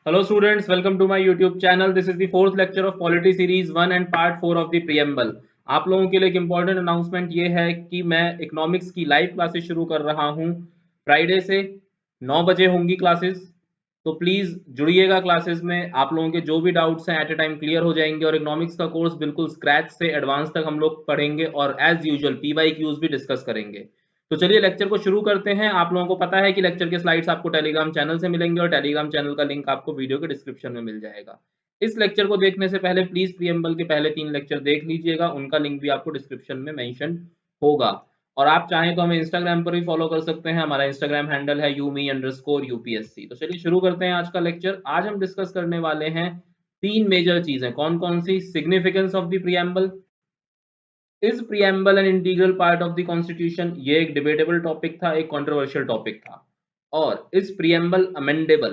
Hello students, welcome to my YouTube channel. This is the fourth lecture of Polity Series 1 and Part 4 of the Preamble. आप लोगों के लिए एक important announcement ये है कि मैं इकोनॉमिक्स की लाइव क्लासेस शुरू कर रहा हूँ। फ्राइडे से 9 बजे होंगी क्लासेस, तो प्लीज़ जुड़िएगा क्लासेस में। आप लोगों के जो भी डाउट्स हैं एट ए टाइम क्लियर हो जाएंगे और इकोनॉमिक्स का कोर्स बिल्कुल स्क्रैच से एडवांस तक हम लोग पढ़ेंगे और एज यूजुअल PYQs भी डिस्कस करेंगे। तो चलिए लेक्चर को शुरू करते हैं। आप लोगों को पता है कि लेक्चर के स्लाइड्स आपको टेलीग्राम चैनल से मिलेंगे और टेलीग्राम चैनल का लिंक आपको वीडियो के डिस्क्रिप्शन में मिल जाएगा। इस लेक्चर को देखने से पहले प्लीज प्रीएम्बल के पहले 3 लेक्चर देख लीजिएगा, उनका लिंक भी आपको डिस्क्रिप्शन में मेंशन होगा। और आप चाहें तो हमें इंस्टाग्राम पर भी फॉलो कर सकते हैं। हमारा इंस्टाग्राम हैंडल है umi_UPSC। तो चलिए शुरू करते हैं आज का लेक्चर। आज हम डिस्कस करने वाले हैं 3 मेजर चीजें। कौन कौन सी? Significance of the preamble, is preamble an integral part of the constitution, ये एक डिबेटेबल टॉपिक था, एक कंट्रोवर्शियल टॉपिक था। और इज प्रीएम्बल अमेंडेबल,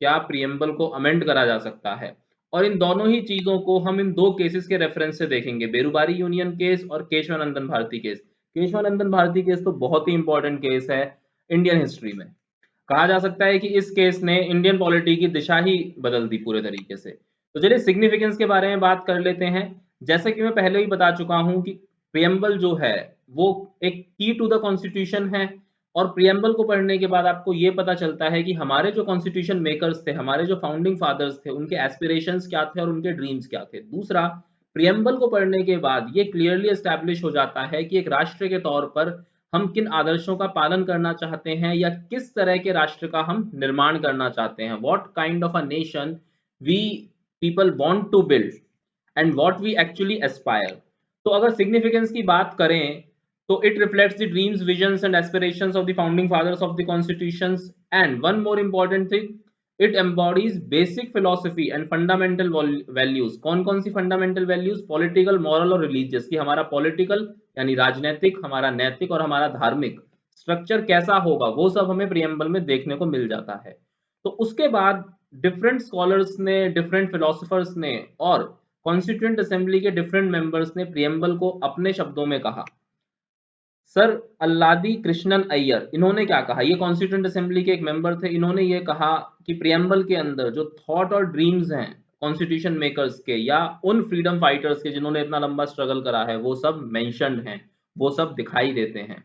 क्या प्रीएम्बल को अमेंड करा जा सकता है? और इन दोनों ही चीजों को हम इन दो केसेस के रेफरेंस से देखेंगे, बेरुबारी यूनियन केस और केशवानंदन भारती केस। केशवानंदन भारती केस तो बहुत ही इंपॉर्टेंट केस है इंडियन हिस्ट्री में। कहा जा सकता है कि इस केस ने इंडियन पॉलिटी की दिशा ही बदल दी पूरे तरीके से। तो चलिए सिग्निफिकेंस के बारे में बात कर लेते हैं। जैसे कि मैं पहले ही बता चुका हूं कि प्रियम्बल जो है वो एक की टू द कॉन्स्टिट्यूशन है। और प्रियम्बल को पढ़ने के बाद आपको ये पता चलता है कि हमारे जो कॉन्स्टिट्यूशन मेकर्स थे, हमारे जो फाउंडिंग फादर्स थे, उनके एस्पिरेशंस क्या थे और उनके ड्रीम्स क्या थे। दूसरा, प्रियम्बल को पढ़ने के बाद ये क्लियरली एस्टैब्लिश हो जाता है कि एक राष्ट्र के तौर पर हम किन आदर्शों का पालन करना चाहते हैं या किस तरह के राष्ट्र का हम निर्माण करना चाहते हैं। What kind of a nation we people want to build and what we actually aspire. तो अगर सिग्निफिकेंस की बात करें तो it reflects the dreams, visions and aspirations of the founding fathers of the constitutions. And one more important thing, it embodies basic philosophy and fundamental values. कौन कौन सी fundamental values? Political, moral और religious. कि हमारा political यानी राजनीतिक, हमारा नैतिक और हमारा धार्मिक स्ट्रक्चर कैसा होगा, वो सब हमें प्रियम्बल में देखने को मिल जाता है। तो उसके बाद डिफरेंट स्कॉलर्स ने, डिफरेंट फिलोसफर्स ने और कॉन्स्टिट्यूएंट असेंबली के डिफरेंट मेंबर्स ने प्रियम्बल को अपने शब्दों में कहा। सर अल्लादी कृष्णन अय्यर, इन्होंने क्या कहा? ये कॉन्स्टिट्यूएंट असेंबली के एक मेंबर थे। इन्होंने ये कहा कि प्रियम्बल के अंदर जो थॉट और ड्रीम्स हैं कॉन्स्टिट्यूशन मेकर्स के या उन फ्रीडम फाइटर्स के जिन्होंने इतना लंबा स्ट्रगल करा है, वो सब मेंशन्ड हैं, वो सब दिखाई देते हैं।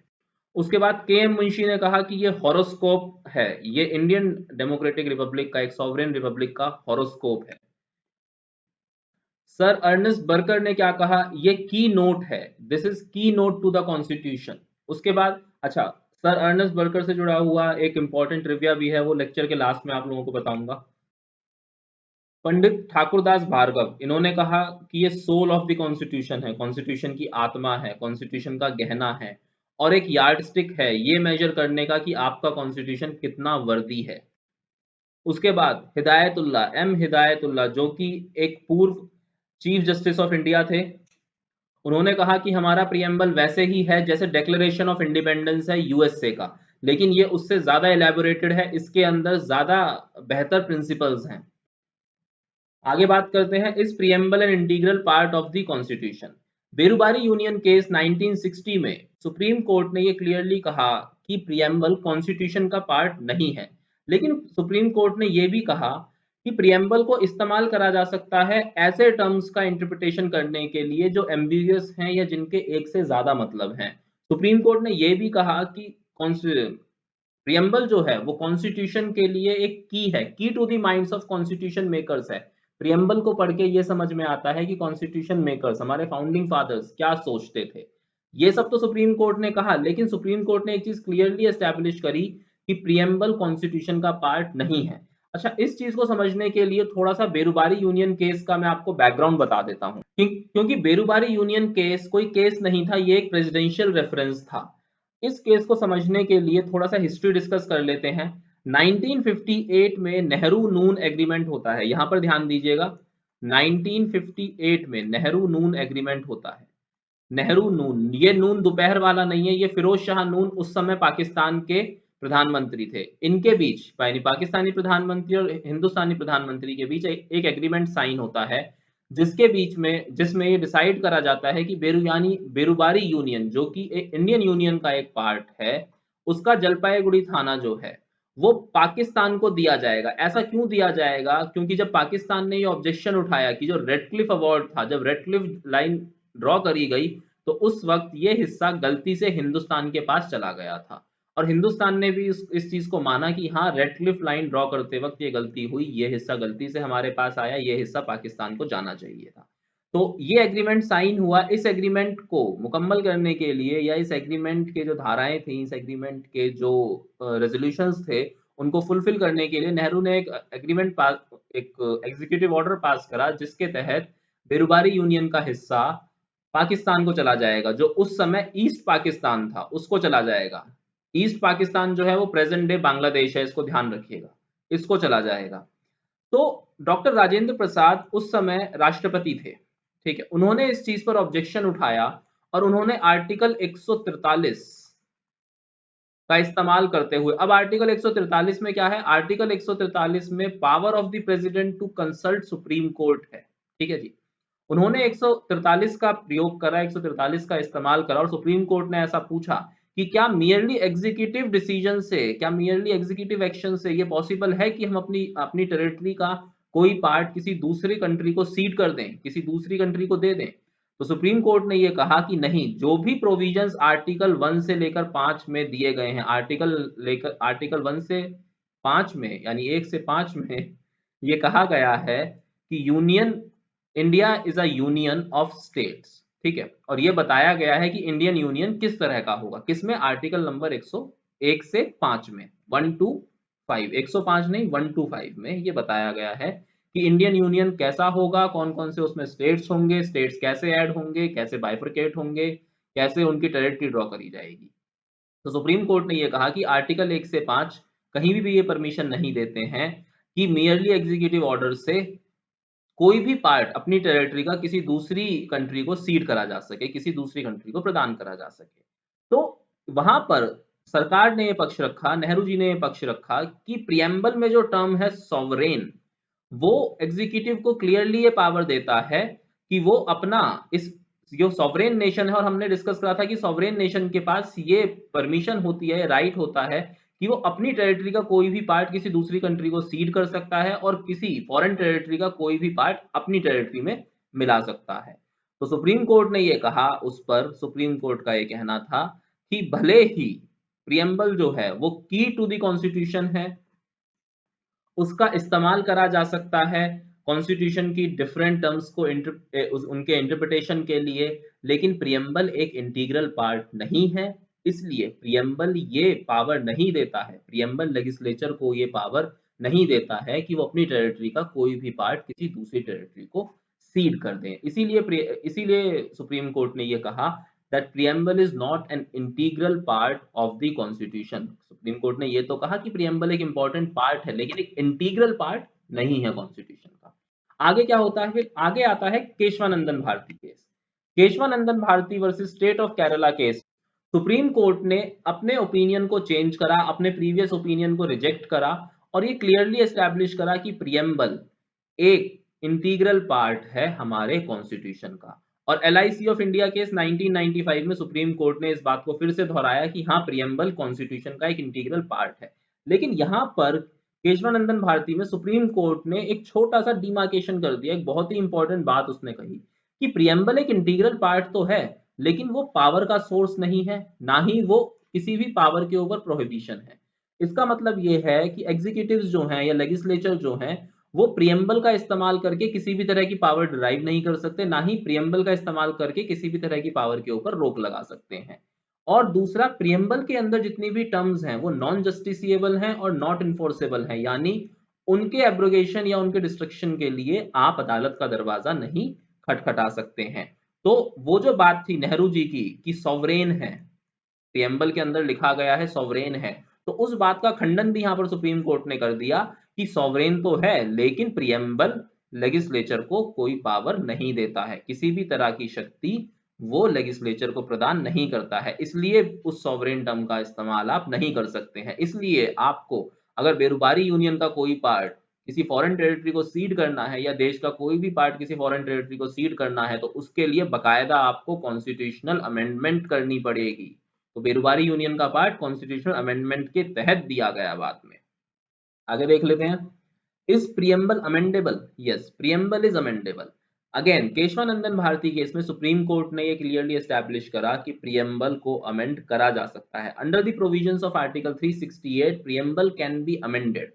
उसके बाद के एम मुंशी ने कहा कि ये हॉरोस्कोप है, ये इंडियन डेमोक्रेटिक रिपब्लिक का, एक सॉवरेन रिपब्लिक का हॉरोस्कोप है। सर अर्नेस्ट बर्कर ने क्या कहा? ये की नोट है, दिस इज की नोट टू द कॉन्स्टिट्यूशन। उसके बाद अच्छा, सर अर्नेस्ट बर्कर से जुड़ा हुआ एक इंपॉर्टेंट ट्रिविया भी है, वो लेक्चर के लास्ट में आप लोगों को बताऊंगा। पंडित ठाकुरदास भार्गव, इन्होंने कहा कि ये सोल ऑफ द कॉन्स्टिट्यूशन है, कॉन्स्टिट्यूशन की आत्मा है, कॉन्स्टिट्यूशन का गहना है और एक यार्डस्टिक है ये मेजर करने का कि आपका कॉन्स्टिट्यूशन कितना वर्दी है। उसके बाद हिदायतुल्ला, एम हिदायतुल्ला, जो कि एक पूर्व चीफ जस्टिस ऑफ इंडिया थे, उन्होंने कहा कि हमारा प्रियम्बल वैसे ही है जैसे डिक्लेरेशन ऑफ इंडिपेंडेंस है यूएसए का, लेकिन ये उससे ज्यादा एलैबोरेटेड है, इसके अंदर ज्यादा बेहतर प्रिंसिपल्स हैं। आगे बात करते हैं, इस preamble N integral part of the constitution. Berubari union case 1960 में सुप्रीम कोर्ट ने ये क्लियरली कहा कि प्रियम्बल कॉन्स्टिट्यूशन का पार्ट नहीं है। लेकिन सुप्रीम कोर्ट ने यह भी कहा कि प्रियम्बल को इस्तेमाल करा जा सकता है ऐसे टर्म्स का इंटरप्रिटेशन करने के लिए जो एम्बिगियस हैं या जिनके एक से ज्यादा मतलब हैं। सुप्रीम कोर्ट ने यह भी कहा कि प्रियम्बल जो है वो कॉन्स्टिट्यूशन के लिए एक की है, key to the minds of constitution makers है। प्रियम्बल को पढ़ के ये समझ में आता है कि कॉन्स्टिट्यूशन मेकर्स, हमारे फाउंडिंग फादर्स क्या सोचते थे। ये सब तो सुप्रीम कोर्ट ने कहा, लेकिन सुप्रीम कोर्ट ने एक चीज क्लियरली एस्टैब्लिश करी कि प्रियम्बल कॉन्स्टिट्यूशन का पार्ट नहीं है। अच्छा, इस चीज को समझने के लिए थोड़ा सा बेरुबारी यूनियन केस का मैं आपको बैकग्राउंड बता देता हूँ, क्योंकि बेरुबारी यूनियन केस कोई केस नहीं था, ये एक प्रेसिडेंशियल रेफरेंस था। इस केस को समझने के लिए थोड़ा सा हिस्ट्री डिस्कस कर लेते हैं। 1958 में नेहरू नून एग्रीमेंट होता है, यहां पर ध्यान दीजिएगा। 1958 में नेहरू नून एग्रीमेंट होता है। नेहरू नून, ये नून दोपहर वाला नहीं है, ये फिरोज शाह नून उस समय पाकिस्तान के प्रधानमंत्री थे। इनके बीच यानी पाकिस्तानी प्रधानमंत्री और हिंदुस्तानी प्रधानमंत्री के बीच एक एग्रीमेंट साइन होता है, जिसके बीच में जिसमें ये डिसाइड करा जाता है कि बेरुबारी यूनियन जो कि एक इंडियन यूनियन का एक पार्ट है, उसका जलपाईगुड़ी थाना जो है वो पाकिस्तान को दिया जाएगा। ऐसा क्यों दिया जाएगा? क्योंकि जब पाकिस्तान ने ये ऑब्जेक्शन उठाया कि जो रेडक्लिफ अवार्ड था, जब रेडक्लिफ लाइन ड्रॉ करी गई, तो उस वक्त ये हिस्सा गलती से हिंदुस्तान के पास चला गया था, और हिंदुस्तान ने भी इस चीज को माना कि हाँ, रेडक्लिफ लाइन ड्रॉ करते वक्त ये गलती हुई, ये हिस्सा गलती से हमारे पास आया, ये हिस्सा पाकिस्तान को जाना चाहिए था। तो ये एग्रीमेंट साइन हुआ। इस एग्रीमेंट को मुकम्मल करने के लिए, या इस एग्रीमेंट के जो धाराएं थी, इस एग्रीमेंट के जो रेजोल्यूशंस थे, उनको फुलफिल करने के लिए नेहरू ने एक एग्रीमेंट पास, एक एग्जीक्यूटिव ऑर्डर पास करा, जिसके तहत बेरुबारी यूनियन का हिस्सा पाकिस्तान को चला जाएगा। जो उस समय ईस्ट पाकिस्तान था उसको चला जाएगा। ईस्ट पाकिस्तान जो है वो प्रेजेंट डे बांग्लादेश है, इसको ध्यान रखिएगा, इसको चला जाएगा। तो डॉक्टर राजेंद्र प्रसाद उस समय राष्ट्रपति थे, ठीक है। उन्होंने इस चीज पर ऑब्जेक्शन उठाया, और उन्होंने आर्टिकल 143 का इस्तेमाल करते हुए, अब आर्टिकल 143 में क्या है? आर्टिकल 143 में power of the president to consult supreme court है, ठीक है जी। उन्होंने 143 का प्रयोग करा, 143 का इस्तेमाल करा, और सुप्रीम कोर्ट ने ऐसा पूछा कि क्या मियरली एग्जीक्यूटिव डिसीजन से, क्या मियरली एग्जीक्यूटिव एक्शन से ये पॉसिबल है कि हम अपनी अपनी टेरिटरी का कोई पार्ट किसी दूसरी कंट्री को सीड कर दें, किसी दूसरी कंट्री को दे दें? तो सुप्रीम कोर्ट ने ये कहा कि नहीं, जो भी प्रोविजंस आर्टिकल 1 से लेकर 5 में दिए गए हैं, आर्टिकल 1 से 5 में, यानी 1 से 5 में ये कहा गया है कि union India is a union of states, ठीक है। और ये बताया गया है कि इंडियन यूनियन किस तरह का होगा, किसमें? आर्टिकल नंबर 101 से 5 में, 1 to 5, 105 नहीं, 1 to 5 में ये बताया गया है कि इंडियन यूनियन कैसा होगा, कौन कौन से उसमें स्टेट्स होंगे, स्टेट्स कैसे ऐड होंगे, कैसे बाइफरकेट होंगे, कैसे उनकी टेरिटरी ड्रॉ करी जाएगी। तो सुप्रीम कोर्ट ने यह कहा कि आर्टिकल 1 से 5 कहीं भी ये परमिशन नहीं देते हैं कि मियरली एग्जीक्यूटिव ऑर्डर से कोई भी पार्ट अपनी टेरिटरी का किसी दूसरी कंट्री को सीड करा जा सके, किसी दूसरी कंट्री को प्रदान करा जा सके। तो वहां पर सरकार ने यह पक्ष रखा, नेहरू जी ने यह पक्ष रखा कि प्रियम्बल में जो टर्म है सॉवरेन, वो एग्जीक्यूटिव को क्लियरली ये पावर देता है कि वो अपना इस जो सॉवरेन नेशन है, और हमने डिस्कस करा था कि सॉवरेन नेशन के पास ये परमिशन होती है, राइट होता है कि वो अपनी टेरिटरी का कोई भी पार्ट किसी दूसरी कंट्री को सीड कर सकता है, और किसी फॉरेन टेरिटरी का कोई भी पार्ट अपनी टेरिटरी में मिला सकता है। तो सुप्रीम कोर्ट ने ये कहा, उस पर सुप्रीम कोर्ट का ये कहना था कि भले ही प्रियम्बल जो है वो की टू द कॉन्स्टिट्यूशन है, उसका इस्तेमाल करा जा सकता है कॉन्स्टिट्यूशन की डिफरेंट टर्म्स को उनके इंटरप्रिटेशन के लिए, लेकिन प्रियम्बल एक इंटीग्रल पार्ट नहीं है। इसलिए प्रियम्बल ये पावर नहीं देता है, प्रियम्बल लेजिस्लेचर को ये पावर नहीं देता है कि वो अपनी टेरिटरी का कोई भी पार्ट किसी दूसरी टेरिटरी को सीड कर दें। इसीलिए सुप्रीम कोर्ट ने ये कहा that preamble is not an integral part of the constitution। Supreme court ने ये तो कहा कि प्रियम्बल एक इंपॉर्टेंट पार्ट है, लेकिन एक इंटीग्रल पार्ट नहीं है कॉन्स्टिट्यूशन का। आगे क्या होता है? फिर आगे आता है Keshavanandan Bharati case. Keshavanandan Bharati versus state of Kerala case. Supreme court ने अपने ओपिनियन को चेंज करा, अपने प्रीवियस ओपिनियन को रिजेक्ट करा, और ये क्लियरली एस्टैब्लिश करा कि प्रियम्बल एक इंटीग्रल पार्ट है हमारे कॉन्स्टिट्यूशन का। और एलआईसी ऑफ इंडिया केस 1995 में सुप्रीम कोर्ट ने इस बात को फिर से दोहराया कि हाँ, प्रियम्बल कॉन्स्टिट्यूशन का एक इंटीग्रल पार्ट है। लेकिन यहाँ पर केशवानंदन भारती में सुप्रीम कोर्ट ने एक छोटा सा डिमार्केशन कर दिया, एक बहुत ही इंपॉर्टेंट बात उसने कही कि प्रियम्बल एक इंटीग्रल पार्ट तो है, लेकिन वो पावर का सोर्स नहीं है, ना ही वो किसी भी पावर के ऊपर प्रोहिबिशन है। इसका मतलब ये है कि एग्जीक्यूटिव्स जो हैं या लेजिस्लेचर जो हैं, वो प्रियम्बल का इस्तेमाल करके किसी भी तरह की पावर डिराइव नहीं कर सकते, ना ही प्रियम्बल का इस्तेमाल करके किसी भी तरह की पावर के ऊपर रोक लगा सकते हैं। और दूसरा, प्रियम्बल के अंदर जितनी भी टर्म्स हैं वो नॉन जस्टिसिएबल हैं और नॉट इन्फोर्सेबल हैं, यानी उनके एब्रोगेशन या उनके डिस्ट्रक्शन के लिए आप अदालत का दरवाजा नहीं खटखटा सकते हैं। तो वो जो बात थी नेहरू जी की कि सॉवरेन है, प्रियम्बल के अंदर लिखा गया है सॉवरेन है, तो उस बात का खंडन भी यहां पर सुप्रीम कोर्ट ने कर दिया कि सॉवरेन तो है, लेकिन प्रियम्बल लेजिस्लेचर को कोई पावर नहीं देता है, किसी भी तरह की शक्ति वो लेजिस्लेचर को प्रदान नहीं करता है, इसलिए उस सॉवरेन टर्म का इस्तेमाल आप नहीं कर सकते हैं। इसलिए आपको अगर बेरुबारी यूनियन का कोई पार्ट किसी फॉरेन टेरिटरी को सीड करना है, या देश का कोई भी पार्ट किसी फॉरेन टेरिटरी को सीड करना है, तो उसके लिए बकायदा आपको कॉन्स्टिट्यूशनल अमेंडमेंट करनी पड़ेगी। तो बेरुबारी यूनियन का पार्ट कॉन्स्टिट्यूशनल अमेंडमेंट के तहत दिया गया बाद में। आगे देख लेते हैं। Is preamble amendable? Yes, preamble is amendable. Again Keshavanandan Bharati case में सुप्रीम कोर्ट ने ये क्लियरली एस्टैब्लिश करा कि प्रियम्बल को अमेंड करा जा सकता है। Under the provisions of article 368 preamble can be amended.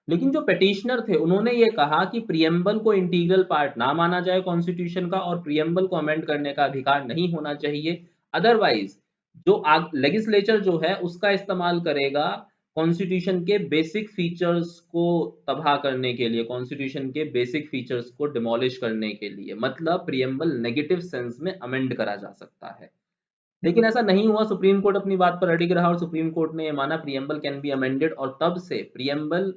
लेकिन जो पेटिशनर थे उन्होंने ये कहा कि प्रियम्बल को इंटीग्रल पार्ट ना माना जाए कॉन्स्टिट्यूशन का, और प्रियम्बल को अमेंड करने का अधिकार नहीं होना चाहिए। अदरवाइज जो लेगिस्लेचर जो है उसका इस्तेमाल करेगा कॉन्स्टिट्यूशन के बेसिक फीचर्स को तबाह करने के लिए, कॉन्स्टिट्यूशन के बेसिक फीचर्स को डिमोलिश करने के लिए। मतलब प्रियम्बल नेगेटिव सेंस में अमेंड करा जा सकता है। लेकिन ऐसा नहीं हुआ, सुप्रीम कोर्ट अपनी बात पर अडिग रहा और सुप्रीम कोर्ट ने ये माना प्रियम्बल कैन बी अमेंडेड, और तब से preamble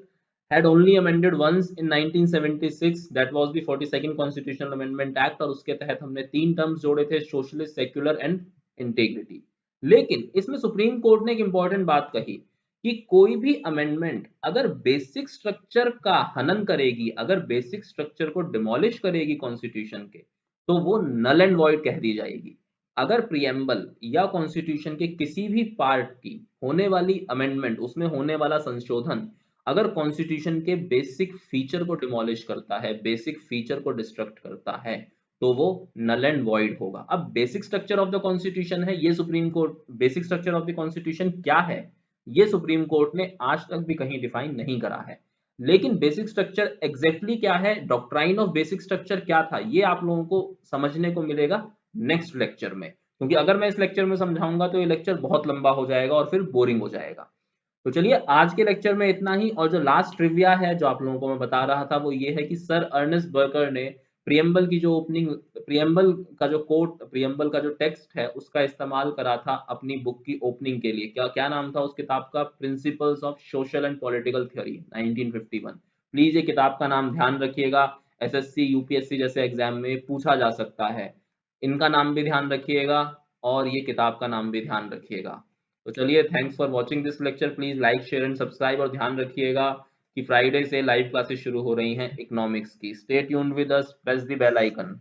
had only amended once in 1976, that was the 42nd constitutional amendment act, और उसके तहत हमने 3 टर्म्स जोड़े थे, सोशलिस्ट, सेक्युलर एंड इंटीग्रिटी। लेकिन इसमें सुप्रीम कोर्ट ने एक इंपॉर्टेंट बात कही कि कोई भी अमेंडमेंट अगर बेसिक स्ट्रक्चर का हनन करेगी, अगर बेसिक स्ट्रक्चर को डिमोलिश करेगी कॉन्स्टिट्यूशन के, तो वो नल एंड वॉइड कह दी जाएगी। अगर प्रियम्बल या कॉन्स्टिट्यूशन के किसी भी पार्ट की होने वाली अमेंडमेंट, उसमें होने वाला संशोधन अगर कॉन्स्टिट्यूशन के बेसिक फीचर को डिमोलिश करता है, बेसिक फीचर को डिस्ट्रक्ट करता है, तो वो नल एंड वॉइड होगा। अब basic structure of the constitution है ये supreme court, basic structure of the constitution क्या है ये सुप्रीम कोर्ट ने आज तक भी कहीं डिफाइन नहीं करा है। लेकिन बेसिक स्ट्रक्चर एग्जैक्टली क्या है, डॉक्ट्राइन ऑफ बेसिक स्ट्रक्चर क्या था, ये आप लोगों को समझने को मिलेगा नेक्स्ट लेक्चर में, क्योंकि अगर मैं इस लेक्चर में समझाऊंगा तो ये लेक्चर बहुत लंबा हो जाएगा और फिर बोरिंग हो जाएगा। तो चलिए आज के लेक्चर में इतना ही। और जो लास्ट ट्रिविया है जो आप लोगों को मैं बता रहा था वो ये है कि सर अर्नेस्ट बर्कर ने प्रियम्बल की जो ओपनिंग, प्रियम्बल का जो कोट, प्रियम्बल का जो टेक्स्ट है उसका इस्तेमाल करा था अपनी बुक की ओपनिंग के लिए। क्या क्या नाम था उस किताब का? Principles of social and political theory, 1951। Please ये किताब का नाम ध्यान रखिएगा, एसएससी यूपीएससी जैसे एग्जाम में पूछा जा सकता है। इनका नाम भी ध्यान रखिएगा और ये किताब का नाम भी ध्यान रखिएगा। तो चलिए, thanks for watching this lecture. Please like share and subscribe, और ध्यान रखिएगा कि फ्राइडे से लाइव क्लासेस शुरू हो रही हैं इकोनॉमिक्स की। Stay tuned with us, press the bell icon.